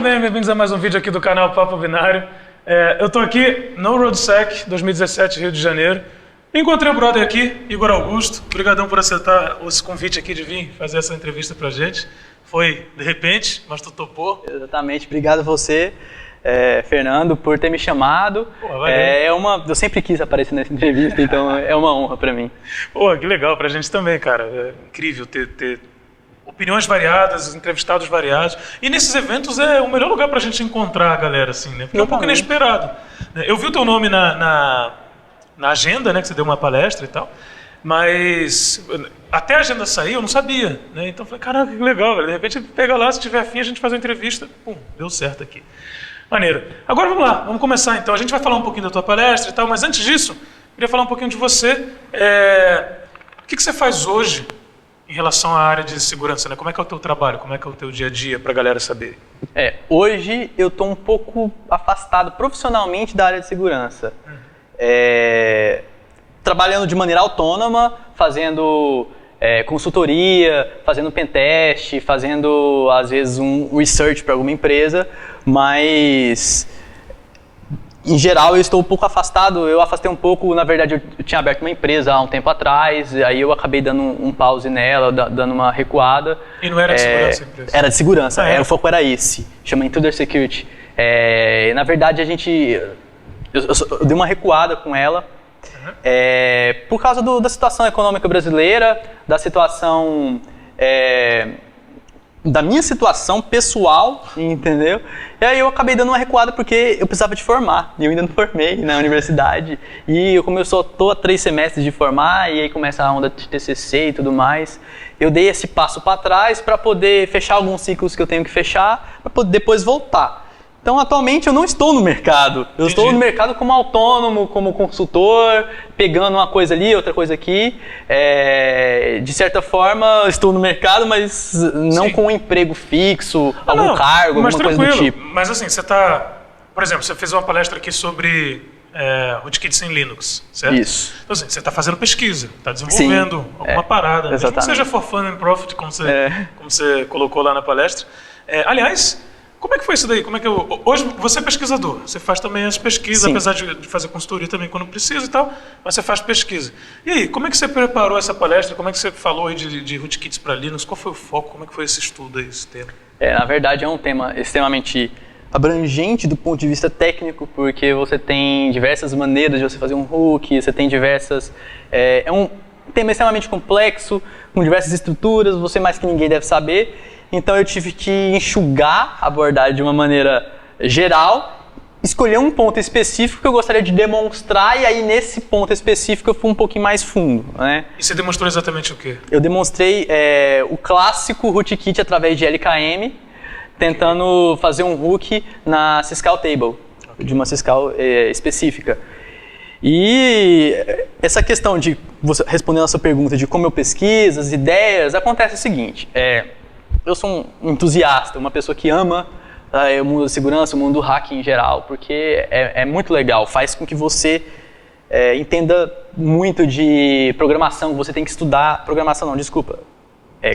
bem? Bem-vindos a mais um vídeo aqui do canal Papo Binário. Eu tô aqui no RoadSec 2017, Rio de Janeiro. Encontrei o brother aqui, Igor Augusto. Obrigadão por aceitar esse convite aqui de vir fazer essa entrevista pra gente. Foi de repente, mas tu topou. Exatamente, obrigado a você, Fernando, por ter me chamado. Pô, valeu. Eu sempre quis aparecer nessa entrevista, então é uma honra pra mim. Pô, que legal pra gente também, cara. É incrível ter opiniões variadas, entrevistados variados. E nesses eventos é o melhor lugar pra gente encontrar a galera, assim, né? Porque é um pouco inesperado. Eu vi o teu nome na agenda, né? Que você deu uma palestra e tal. Mas até a agenda sair, eu não sabia, né? Então eu falei, caraca, que legal, velho. De repente pega lá, se tiver afim, a gente faz uma entrevista. Pum, deu certo aqui. Maneiro. Agora vamos lá, vamos começar então. A gente vai falar um pouquinho da tua palestra e tal, mas antes disso, eu queria falar um pouquinho de você. O que você faz hoje em relação à área de segurança, né? Como é que é o teu trabalho? Como é que é o teu dia a dia para a galera saber? Hoje eu estou um pouco afastado profissionalmente da área de segurança. Trabalhando de maneira autônoma, fazendo consultoria, fazendo pentest, fazendo às vezes um research para alguma empresa, mas em geral eu estou um pouco afastado. Eu afastei um pouco, na verdade eu tinha aberto uma empresa há um tempo atrás, aí eu acabei dando um pause nela, dando uma recuada. E não era de segurança a empresa? Era de segurança, o foco era esse, chama Intruder Security. Na verdade eu dei uma recuada com ela, por causa da situação econômica brasileira, da situação, da minha situação pessoal, entendeu? E aí eu acabei dando uma recuada porque eu precisava de formar, e eu ainda não formei na universidade, e como eu só estou há 3 semestres de formar, e aí começa a onda de TCC e tudo mais, eu dei esse passo para trás para poder fechar alguns ciclos que eu tenho que fechar, para poder depois voltar. Então, atualmente, eu não estou no mercado. Eu estou no mercado como autônomo, como consultor, pegando uma coisa ali, outra coisa aqui. De certa forma, estou no mercado, mas não com um emprego fixo, algum cargo, alguma coisa do tipo. Mas assim, você está... Por exemplo, você fez uma palestra aqui sobre rootkits em Linux, certo? Isso. Então, assim, você está fazendo pesquisa, está desenvolvendo alguma parada. Mesmo que seja for fun and profit, como você colocou lá na palestra. Aliás... Como é que foi isso daí? Hoje você é pesquisador, você faz também as pesquisas, apesar de fazer consultoria também quando precisa e tal, mas você faz pesquisa. E aí, como é que você preparou essa palestra? Como é que você falou aí de rootkits para Linux? Qual foi o foco? Como é que foi esse estudo aí, esse tema? Na verdade é um tema extremamente abrangente do ponto de vista técnico, porque você tem diversas maneiras de você fazer um hook, você tem diversas... É um tema extremamente complexo, com diversas estruturas, você mais que ninguém deve saber. Então eu tive que enxugar a abordagem de uma maneira geral, escolher um ponto específico que eu gostaria de demonstrar, e aí nesse ponto específico eu fui um pouquinho mais fundo, né? E você demonstrou exatamente o quê? Eu demonstrei o clássico rootkit através de LKM, tentando fazer um hook na Syscall Table, de uma Syscall específica. E essa questão de, respondendo a sua pergunta de como eu pesquiso, as ideias, acontece o seguinte, eu sou um entusiasta, uma pessoa que ama o mundo da segurança, o mundo do hacking em geral, porque é muito legal, faz com que você entenda muito de programação, você tem que estudar,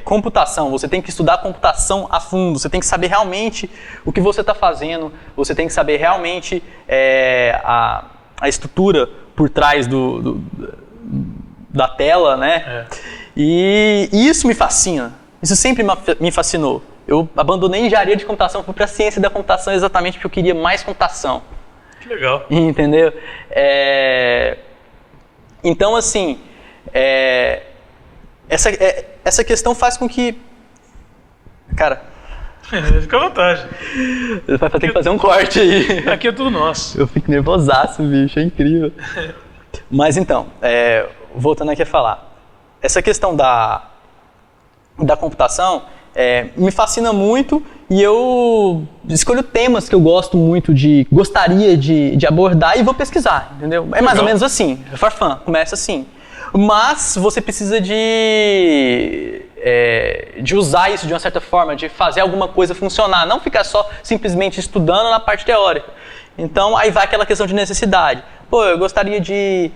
computação, você tem que estudar computação a fundo, você tem que saber realmente o que você está fazendo, você tem que saber realmente a estrutura por trás da tela, né? E isso me fascina. Isso sempre me fascinou. Eu abandonei engenharia de computação, fui para a ciência da computação exatamente porque eu queria mais computação. Que legal. Entendeu? Então, assim, essa questão faz com que... Cara... Fica à vontade. Vai ter que fazer um corte aí. Aqui é tudo nosso. Eu fico nervosaço, bicho, é incrível. Mas então, voltando aqui a falar. Essa questão da computação me fascina muito, e eu escolho temas que eu gostaria de abordar e vou pesquisar, entendeu? É mais ou menos assim, for fun, começa assim. Mas você precisa de usar isso de uma certa forma, de fazer alguma coisa funcionar, não ficar só simplesmente estudando na parte teórica. Então aí vai aquela questão de necessidade. Pô, eu gostaria de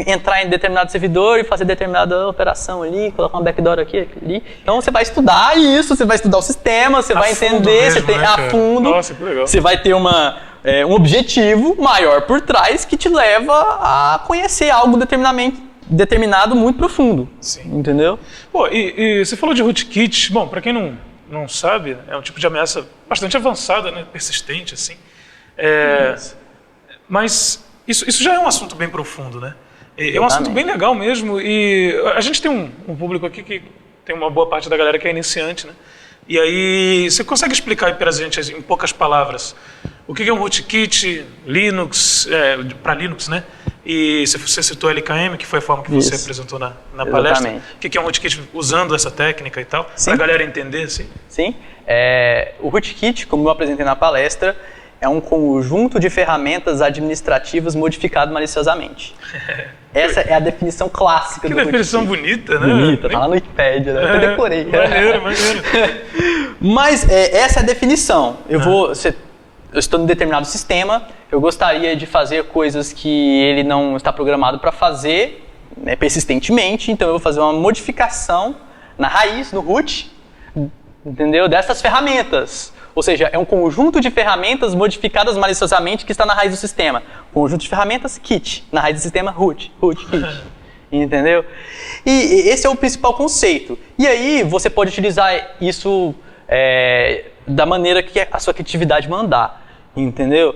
entrar em determinado servidor e fazer determinada operação ali, colocar uma backdoor aqui, ali. Então você vai estudar isso, você vai estudar o sistema, você vai entender, mesmo, você tem a fundo. Nossa, que legal. Você vai ter um objetivo maior por trás que te leva a conhecer algo determinado muito profundo. Sim. Entendeu? Pô, e você falou de rootkit. Bom, para quem não sabe, é um tipo de ameaça bastante avançada, né? Persistente, assim. Mas isso já é um assunto bem profundo, né? É um assunto bem legal mesmo. E a gente tem um público aqui que tem uma boa parte da galera que é iniciante, né? E aí, você consegue explicar para a gente, em poucas palavras, o que é um rootkit, Linux, para Linux, né? E você citou a LKM, que foi a forma que você apresentou na palestra. O que é um rootkit usando essa técnica e tal, para a galera entender, assim? Sim. O rootkit, como eu apresentei na palestra, é um conjunto de ferramentas administrativas modificado maliciosamente. Essa é a definição clássica do rootkit. Que definição bonita, né? Bonita, tá lá no Wikipedia, né? Eu decorei. Maneiro. Mas essa é a definição. Eu estou em determinado sistema, eu gostaria de fazer coisas que ele não está programado para fazer, né, persistentemente, então eu vou fazer uma modificação na raiz, no root, entendeu? Dessas ferramentas. Ou seja, é um conjunto de ferramentas modificadas maliciosamente que está na raiz do sistema. Conjunto de ferramentas, kit. Na raiz do sistema, root, kit. Entendeu? E esse é o principal conceito. E aí, você pode utilizar isso da maneira que a sua criatividade mandar. Entendeu?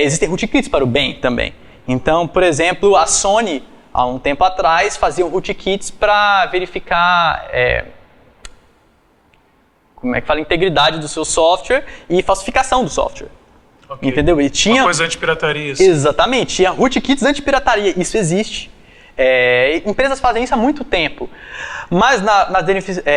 Existem rootkits para o bem também. Então, por exemplo, a Sony, há um tempo atrás, fazia rootkits para verificar... como é que fala? Integridade do seu software e falsificação do software. Okay. Entendeu? E tinha... Uma coisa anti-pirataria. Assim. Exatamente. Tinha rootkits anti-pirataria. Isso existe. Empresas fazem isso há muito tempo. Mas na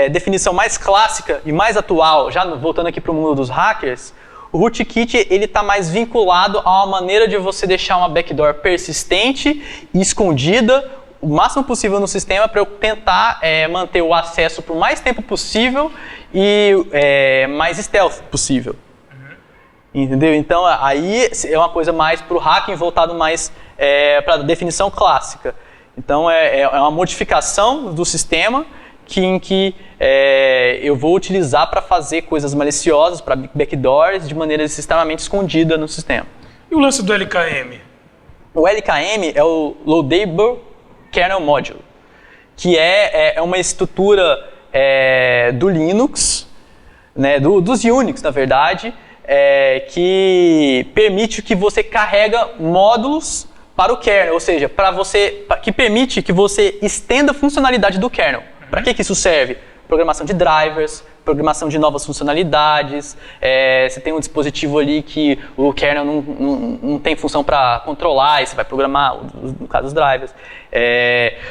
definição mais clássica e mais atual, já voltando aqui para o mundo dos hackers, o rootkit está mais vinculado a uma maneira de você deixar uma backdoor persistente e escondida o máximo possível no sistema para eu tentar manter o acesso por mais tempo possível e mais stealth possível. Entendeu? Então, aí é uma coisa mais para o hacking voltado mais para a definição clássica. Então, é uma modificação do sistema em que eu vou utilizar para fazer coisas maliciosas, para backdoors, de maneira extremamente escondida no sistema. E o lance do LKM? O LKM é o Loadable Kernel Module, que é uma estrutura do Linux, né, dos Unix, na verdade, que permite que você carrega módulos para o kernel, ou seja, que permite que você estenda a funcionalidade do kernel. Para que isso serve? Programação de drivers, programação de novas funcionalidades, você tem um dispositivo ali que o kernel não tem função para controlar, e você vai programar, no caso dos drivers.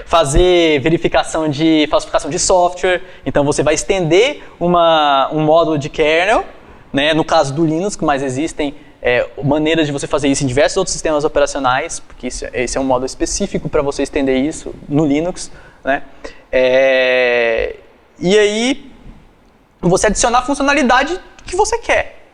Fazer verificação de falsificação de software, então você vai estender um módulo de kernel, né, no caso do Linux, mas existem maneiras de você fazer isso em diversos outros sistemas operacionais, porque esse é um módulo específico para você estender isso no Linux, né? E aí, você adicionar a funcionalidade que você quer,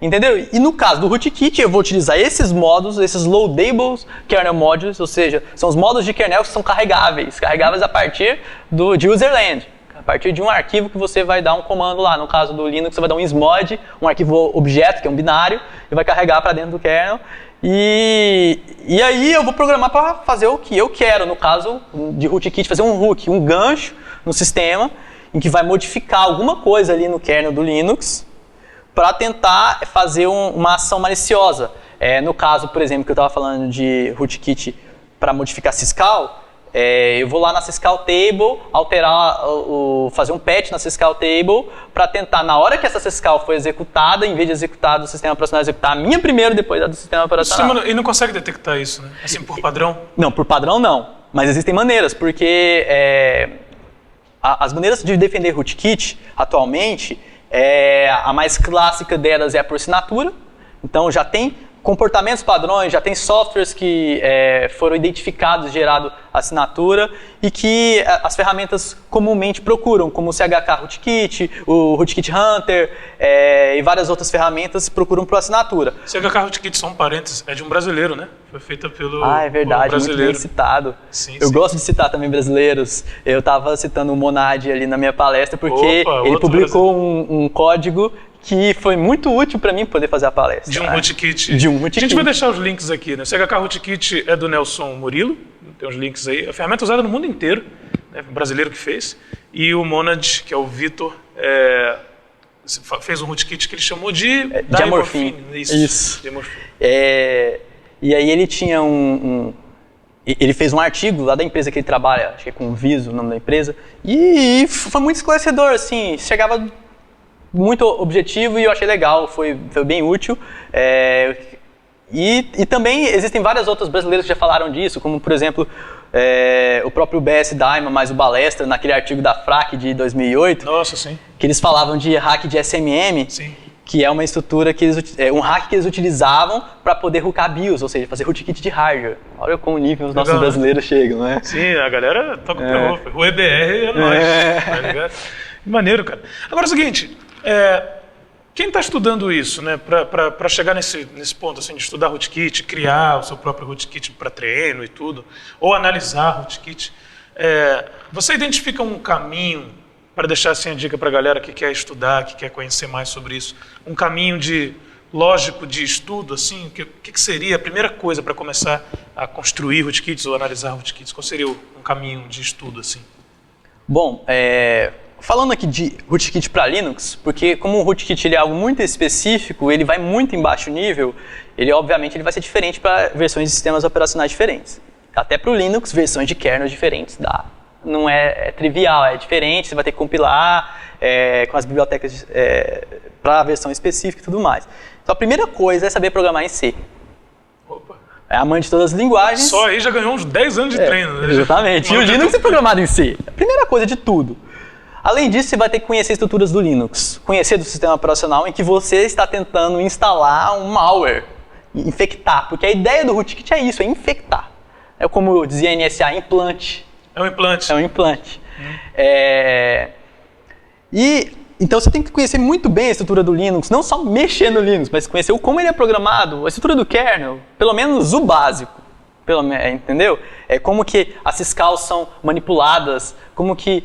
entendeu? E no caso do rootkit, eu vou utilizar esses módulos, esses loadable kernel modules, ou seja, são os módulos de kernel que são carregáveis a partir de userland, a partir de um arquivo que você vai dar um comando lá. No caso do Linux, você vai dar um smod, um arquivo objeto, que é um binário, e vai carregar para dentro do kernel. E aí eu vou programar para fazer o que eu quero, no caso de rootkit, fazer um hook, um gancho no sistema, em que vai modificar alguma coisa ali no kernel do Linux para tentar fazer uma ação maliciosa. No caso, por exemplo, que eu estava falando de rootkit para modificar syscall, eu vou lá na syscall table, alterar, fazer um patch na syscall table para tentar, na hora que essa syscall for executada, em vez de executar do sistema operacional, executar a minha primeiro, depois a do sistema operacional. E não consegue detectar isso, né? Assim, por padrão? Não, por padrão não. Mas existem maneiras, porque as maneiras de defender rootkit, atualmente, a mais clássica delas é por assinatura. Então, já tem comportamentos padrões, já tem softwares que foram identificados, gerado assinatura e que as ferramentas comumente procuram, como o CHK Rootkit, o Rootkit Hunter e várias outras ferramentas procuram por assinatura. CHK Rootkit, só um parênteses, é de um brasileiro, né? Foi feita pelo é verdade, muito bem citado. Sim, eu gosto de citar também brasileiros. Eu estava citando o Monad ali na minha palestra porque ele publicou um código que foi muito útil para mim poder fazer a palestra. De um rootkit. De um rootkit. A gente vai deixar os links aqui, né? O CHK Rootkit é do Nelson Murilo, tem os links aí. A ferramenta é usada no mundo inteiro, né? Um brasileiro que fez. E o Monad, que é o Vitor, fez um rootkit que ele chamou de Diamorphine. Isso. Diamorphine. E aí ele tinha ele fez um artigo lá da empresa que ele trabalha, acho que é com o Viso, o nome da empresa, e foi muito esclarecedor, assim, chegava muito objetivo e eu achei legal, foi bem útil. E também existem vários outros brasileiros que já falaram disso, como por exemplo o próprio BS Daima, mais o Balestra, naquele artigo da FRAC de 2008. Nossa, sim. Que eles falavam de hack de SMM, sim. Que é uma estrutura um hack que eles utilizavam para poder hoocar BIOS, ou seja, fazer rootkit de hardware. Olha como nível os nossos brasileiros chegam, né? Sim, a galera toca o terror. O EBR é nóis, tá ligado? Maneiro, cara. Agora é o seguinte, quem está estudando isso, né, para chegar nesse ponto assim, de estudar rootkit, criar o seu próprio rootkit para treino e tudo, ou analisar rootkit, você identifica um caminho para deixar assim a dica para a galera que quer estudar, que quer conhecer mais sobre isso, um caminho lógico de estudo, assim, o que seria a primeira coisa para começar a construir rootkits ou analisar rootkits? Qual seria um caminho de estudo, assim? Bom, falando aqui de rootkit para Linux, porque como o rootkit ele é algo muito específico, ele vai muito em baixo nível, obviamente ele vai ser diferente para versões de sistemas operacionais diferentes. Até para o Linux, versões de kernel diferentes dá. Não é trivial, é diferente, você vai ter que compilar com as bibliotecas para a versão específica e tudo mais. Então a primeira coisa é saber programar em C. Opa. É a mãe de todas as linguagens. Só aí já ganhou uns 10 anos de treino. Né? Exatamente. E o Linux é programado em C. A primeira coisa de tudo. Além disso, você vai ter que conhecer estruturas do Linux. Conhecer do sistema operacional em que você está tentando instalar um malware. Infectar. Porque a ideia do rootkit é isso, é infectar. É como dizia NSA, implante. É um implante. É um implante. Então você tem que conhecer muito bem a estrutura do Linux, não só mexer no Linux, mas conhecer como ele é programado, a estrutura do kernel, pelo menos o básico. Entendeu? Como que as syscalls são manipuladas, como que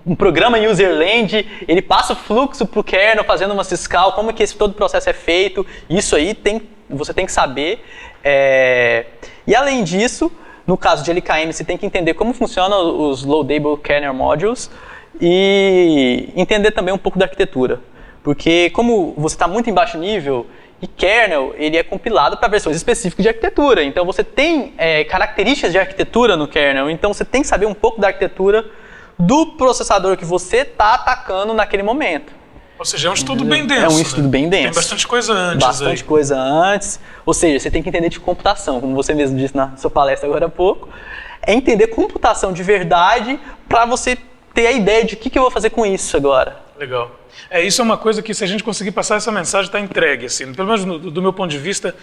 um programa userland, ele passa o fluxo para o kernel fazendo uma syscall, como que todo o processo é feito, isso aí você tem que saber. E além disso, no caso de LKM, você tem que entender como funcionam os Loadable Kernel Modules e entender também um pouco da arquitetura. Porque como você está muito em baixo nível, e kernel, ele é compilado para versões específicas de arquitetura. Então você tem características de arquitetura no kernel, então você tem que saber um pouco da arquitetura do processador que você está atacando naquele momento. Ou seja, é um estudo bem denso. É um estudo bem denso. Tem bastante coisa antes. Bastante coisa antes. Ou seja, você tem que entender de computação, como você mesmo disse na sua palestra agora há pouco. É entender computação de verdade para você ter a ideia de o que eu vou fazer com isso agora. Legal. Isso é uma coisa que se a gente conseguir passar essa mensagem está entregue, assim. Pelo menos do meu ponto de vista,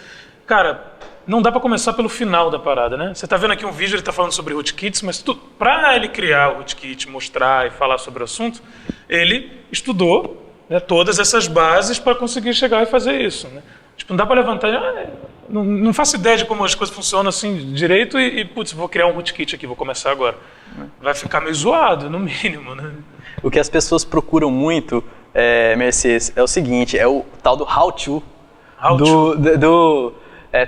cara, não dá para começar pelo final da parada, né? Você está vendo aqui um vídeo, ele está falando sobre rootkits, mas para ele criar o rootkit, mostrar e falar sobre o assunto, ele estudou, né, todas essas bases para conseguir chegar e fazer isso, né? Tipo, não dá para levantar, não faço ideia de como as coisas funcionam assim direito putz, vou criar um rootkit aqui, vou começar agora. Vai ficar meio zoado, no mínimo, né? O que as pessoas procuram muito, Mercedes, é o seguinte, é o tal do how-to,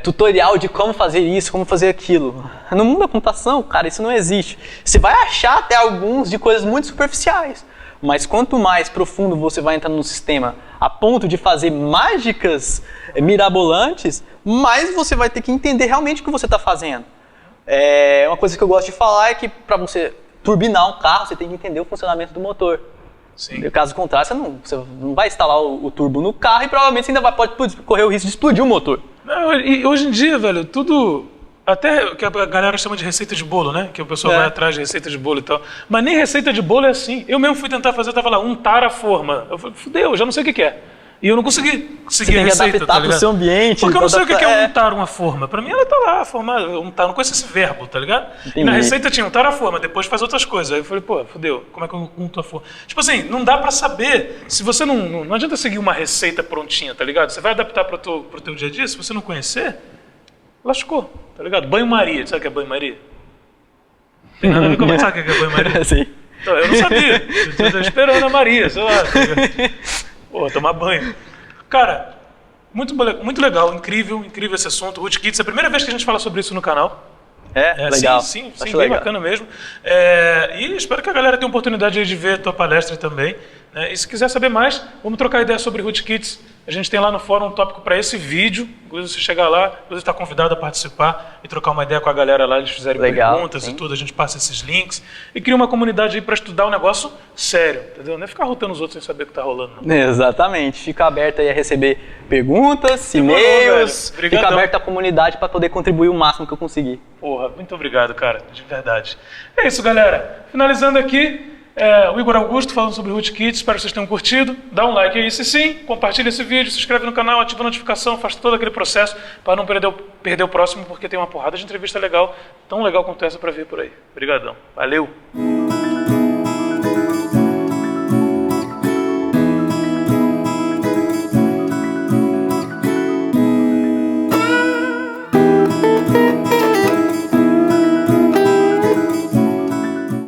tutorial de como fazer isso, como fazer aquilo. No mundo da computação, cara, isso não existe. Você vai achar até alguns de coisas muito superficiais, mas quanto mais profundo você vai entrar no sistema, a ponto de fazer mágicas mirabolantes, mais você vai ter que entender realmente o que você está fazendo. Uma coisa que eu gosto de falar é que para você turbinar um carro, você tem que entender o funcionamento do motor. Sim. Caso contrário, você não vai instalar o turbo no carro e provavelmente você ainda pode correr o risco de explodir o motor. Não, e hoje em dia, velho, tudo... Até que a galera chama de receita de bolo, né? Que o pessoal vai atrás de receita de bolo e tal. Mas nem receita de bolo é assim. Eu mesmo fui tentar fazer, eu tava lá, untar a forma. Eu falei, fudeu, já não sei o que é. E eu não consegui Você seguir a tem que receita, adaptar tá pro ligado? seu ambiente. Porque eu não sei o que é é. untar uma forma. Pra mim ela tá lá, formada, untar, eu não conheço esse verbo, tá ligado? E na Entendi. receita tinha untar a forma, depois faz outras coisas. Aí eu falei, pô, fodeu, como é que eu unto a forma? Tipo assim, não dá pra saber, se você não adianta seguir uma receita prontinha, tá ligado? Você vai adaptar pro teu dia a dia, se você não conhecer, lascou, tá ligado? Banho-maria, sabe o que é banho-maria? Tem nada a ver com sabe o que é banho-maria? Sim. Então, eu não sabia. Eu tô esperando a Maria, sei lá. Pô, tomar banho. Cara, muito legal, incrível esse assunto. Rootkits, é a primeira vez que a gente fala sobre isso no canal. Legal. Sim, Acho bem legal. bacana mesmo. E espero que a galera tenha oportunidade aí de ver a tua palestra também. Né? E se quiser saber mais, vamos trocar ideia sobre Rootkits. A gente tem lá no fórum um tópico para esse vídeo. Inclusive, se chegar lá, inclusive está convidado a participar e trocar uma ideia com a galera lá. Eles fizerem perguntas e tudo, a gente passa esses links. E cria uma comunidade aí para estudar um negócio sério, entendeu? Não é ficar rotando os outros sem saber o que está rolando. Não. Exatamente. Fica aberto aí a receber perguntas, Demorou, e-mails. velho. Fica aberto a comunidade para poder contribuir o máximo que eu conseguir. Porra, muito obrigado, cara, de verdade. É isso, galera. Finalizando aqui, o Igor Augusto falando sobre Rootkits, espero que vocês tenham curtido. Dá um like aí se sim, compartilha esse vídeo, se inscreve no canal, ativa a notificação, faz todo aquele processo para não perder o próximo, porque tem uma porrada de entrevista legal, tão legal quanto essa para ver por aí. Obrigadão. Valeu!